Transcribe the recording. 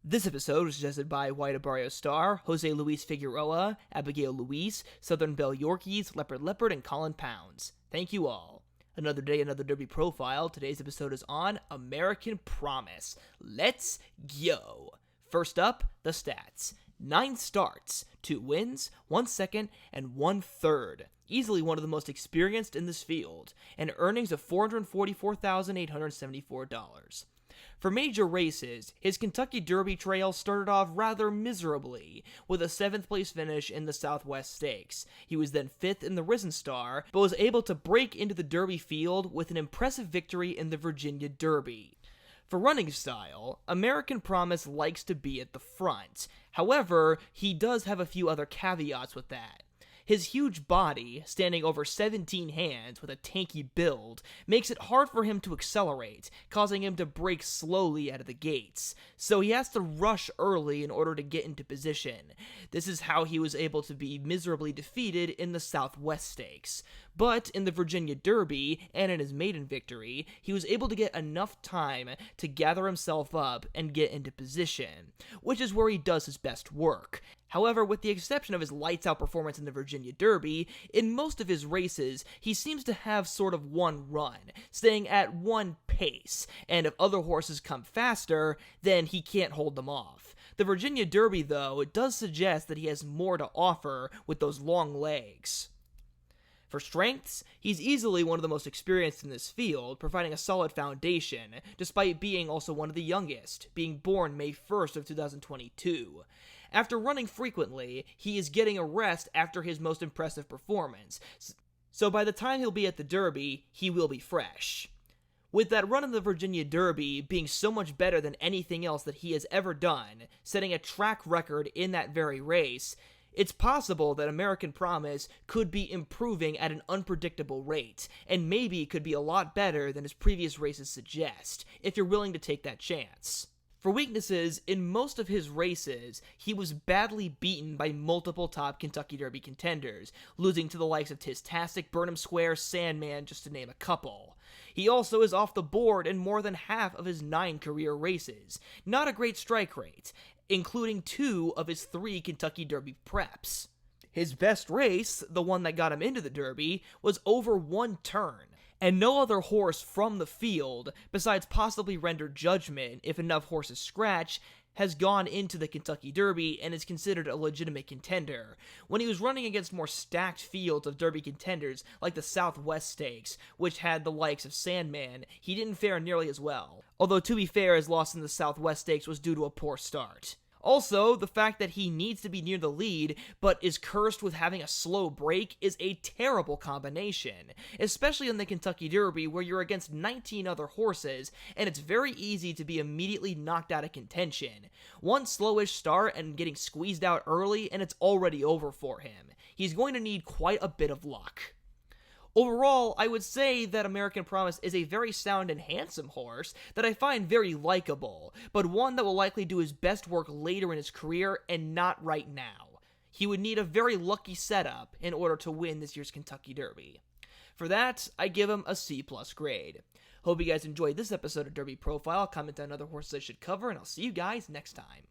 This episode was suggested by White Barrio Star, Jose Luis Figueroa, Abigail Luis, Southern Belle Yorkies, Leopard Leopard, and Colin Pounds. Thank you all. Another day, another Derby profile. Today's episode is on American Promise. Let's go. First up, the stats. 9 starts, 2 wins, 1 second, and 1 third. Easily one of the most experienced in this field, and earnings of $444,874. For major races, his Kentucky Derby trail started off rather miserably, with a 7th place finish in the Southwest Stakes. He was then 5th in the Risen Star, but was able to break into the Derby field with an impressive victory in the Virginia Derby. For running style, American Promise likes to be at the front. However, he does have a few other caveats with that. His huge body, standing over 17 hands with a tanky build, makes it hard for him to accelerate, causing him to brake slowly out of the gates, so he has to rush early in order to get into position. This is how he was able to be miserably defeated in the Southwest Stakes. But in the Virginia Derby, and in his maiden victory, he was able to get enough time to gather himself up and get into position, which is where he does his best work. However, with the exception of his lights-out performance in the Virginia Derby, in most of his races, he seems to have sort of one run, staying at one pace, and if other horses come faster, then he can't hold them off. The Virginia Derby, though, it does suggest that he has more to offer with those long legs. For strengths, he's easily one of the most experienced in this field, providing a solid foundation, despite being also one of the youngest, being born May 1st of 2022. After running frequently, he is getting a rest after his most impressive performance, so by the time he'll be at the Derby, he will be fresh. With that run in the Virginia Derby being so much better than anything else that he has ever done, setting a track record in that very race, it's possible that American Promise could be improving at an unpredictable rate, and maybe could be a lot better than his previous races suggest, if you're willing to take that chance. For weaknesses, in most of his races, he was badly beaten by multiple top Kentucky Derby contenders, losing to the likes of Tistastic, Burnham Square, Sandman, just to name a couple. He also is off the board in more than half of his 9 career races, not a great strike rate, including 2 of his 3 Kentucky Derby preps. His best race, the one that got him into the Derby, was over 1 turn, and no other horse from the field, besides possibly Render Judgment if enough horses scratch, has gone into the Kentucky Derby and is considered a legitimate contender, when he was running against more stacked fields of Derby contenders like the Southwest Stakes, which had the likes of Sandman. He didn't fare nearly as well, although to be fair, his loss in the Southwest Stakes was due to a poor start. Also, the fact that he needs to be near the lead, but is cursed with having a slow break is a terrible combination, especially in the Kentucky Derby where you're against 19 other horses, and it's very easy to be immediately knocked out of contention. One slowish start and getting squeezed out early, and it's already over for him. He's going to need quite a bit of luck. Overall, I would say that American Promise is a very sound and handsome horse that I find very likable, but one that will likely do his best work later in his career and not right now. He would need a very lucky setup in order to win this year's Kentucky Derby. For that, I give him a C+ grade. Hope you guys enjoyed this episode of Derby Profile. Comment on other horses I should cover, and I'll see you guys next time.